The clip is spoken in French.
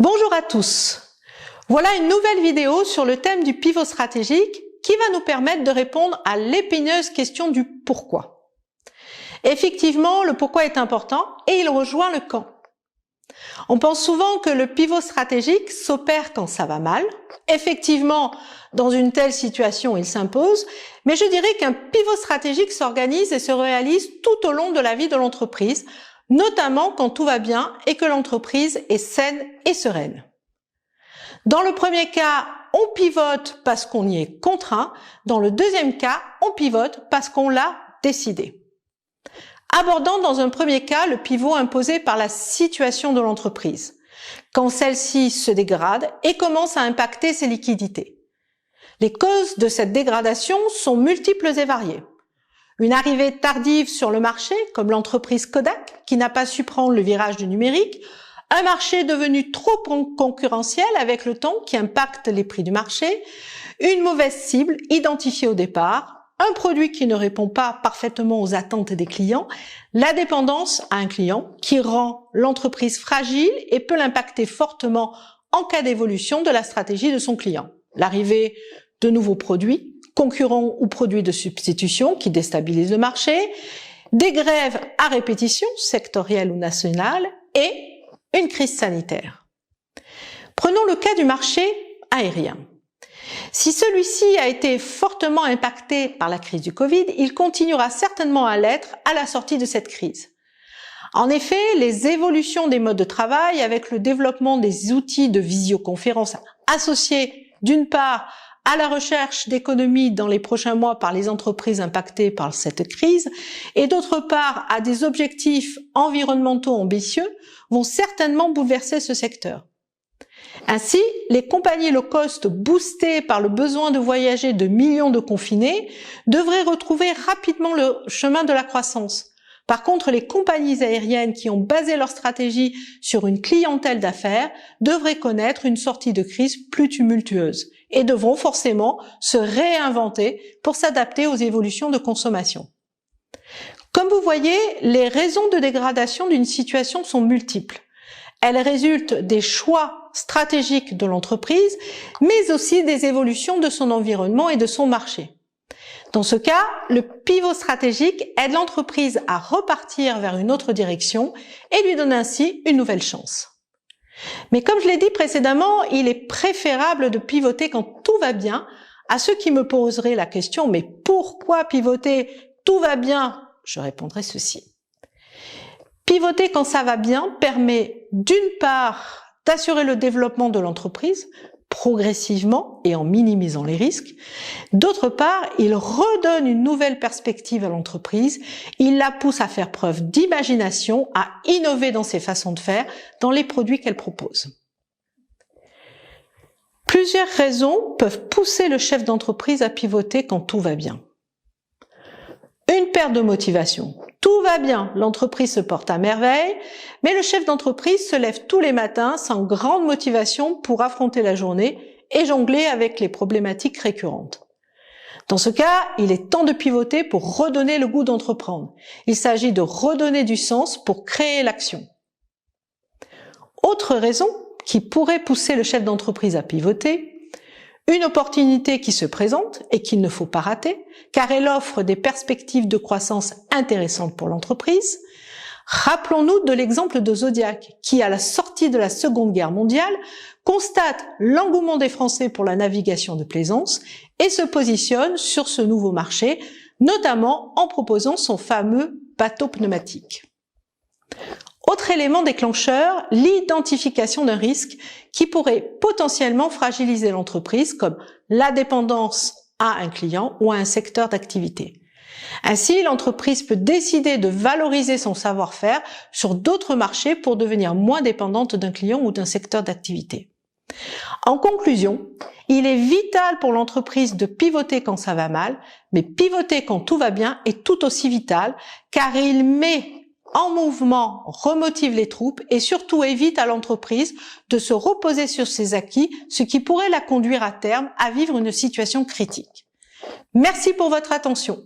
Bonjour à tous. Voilà une nouvelle vidéo sur le thème du pivot stratégique qui va nous permettre de répondre à l'épineuse question du pourquoi. Effectivement, le pourquoi est important et il rejoint le quand. On pense souvent que le pivot stratégique s'opère quand ça va mal. Effectivement, dans une telle situation, il s'impose, mais je dirais qu'un pivot stratégique s'organise et se réalise tout au long de la vie de l'entreprise, notamment quand tout va bien et que l'entreprise est saine et sereine. Dans le premier cas, on pivote parce qu'on y est contraint. Dans le deuxième cas, on pivote parce qu'on l'a décidé. Abordons dans un premier cas le pivot imposé par la situation de l'entreprise, quand celle-ci se dégrade et commence à impacter ses liquidités. Les causes de cette dégradation sont multiples et variées. Une arrivée tardive sur le marché, comme l'entreprise Kodak, qui n'a pas su prendre le virage du numérique, un marché devenu trop concurrentiel avec le temps qui impacte les prix du marché, une mauvaise cible identifiée au départ, un produit qui ne répond pas parfaitement aux attentes des clients, la dépendance à un client qui rend l'entreprise fragile et peut l'impacter fortement en cas d'évolution de la stratégie de son client. L'arrivée de nouveaux produits, concurrents ou produits de substitution qui déstabilisent le marché, des grèves à répétition, sectorielles ou nationales, et une crise sanitaire. Prenons le cas du marché aérien. Si celui-ci a été fortement impacté par la crise du Covid, il continuera certainement à l'être à la sortie de cette crise. En effet, les évolutions des modes de travail avec le développement des outils de visioconférence associés d'une part à la recherche d'économies dans les prochains mois par les entreprises impactées par cette crise et d'autre part à des objectifs environnementaux ambitieux vont certainement bouleverser ce secteur. Ainsi, les compagnies low cost boostées par le besoin de voyager de millions de confinés devraient retrouver rapidement le chemin de la croissance. Par contre, les compagnies aériennes qui ont basé leur stratégie sur une clientèle d'affaires devraient connaître une sortie de crise plus tumultueuse et devront forcément se réinventer pour s'adapter aux évolutions de consommation. Comme vous voyez, les raisons de dégradation d'une situation sont multiples. Elles résultent des choix stratégiques de l'entreprise, mais aussi des évolutions de son environnement et de son marché. Dans ce cas, le pivot stratégique aide l'entreprise à repartir vers une autre direction et lui donne ainsi une nouvelle chance. Mais comme je l'ai dit précédemment, il est préférable de pivoter quand tout va bien. À ceux qui me poseraient la question, mais pourquoi pivoter? Tout va bien. Je répondrai ceci. Pivoter quand ça va bien permet d'une part d'assurer le développement de l'entreprise progressivement et en minimisant les risques. D'autre part, il redonne une nouvelle perspective à l'entreprise. Il la pousse à faire preuve d'imagination, à innover dans ses façons de faire, dans les produits qu'elle propose. Plusieurs raisons peuvent pousser le chef d'entreprise à pivoter quand tout va bien. Une perte de motivation. Tout va bien, l'entreprise se porte à merveille, mais le chef d'entreprise se lève tous les matins sans grande motivation pour affronter la journée et jongler avec les problématiques récurrentes. Dans ce cas, il est temps de pivoter pour redonner le goût d'entreprendre. Il s'agit de redonner du sens pour créer l'action. Autre raison qui pourrait pousser le chef d'entreprise à pivoter, une opportunité qui se présente et qu'il ne faut pas rater, car elle offre des perspectives de croissance intéressantes pour l'entreprise. Rappelons-nous de l'exemple de Zodiac, qui, à la sortie de la Seconde Guerre mondiale, constate l'engouement des Français pour la navigation de plaisance et se positionne sur ce nouveau marché, notamment en proposant son fameux bateau pneumatique. Autre élément déclencheur, l'identification d'un risque qui pourrait potentiellement fragiliser l'entreprise, comme la dépendance à un client ou à un secteur d'activité. Ainsi, l'entreprise peut décider de valoriser son savoir-faire sur d'autres marchés pour devenir moins dépendante d'un client ou d'un secteur d'activité. En conclusion, il est vital pour l'entreprise de pivoter quand ça va mal, mais pivoter quand tout va bien est tout aussi vital, car il met en mouvement, remotive les troupes et surtout évite à l'entreprise de se reposer sur ses acquis, ce qui pourrait la conduire à terme à vivre une situation critique. Merci pour votre attention.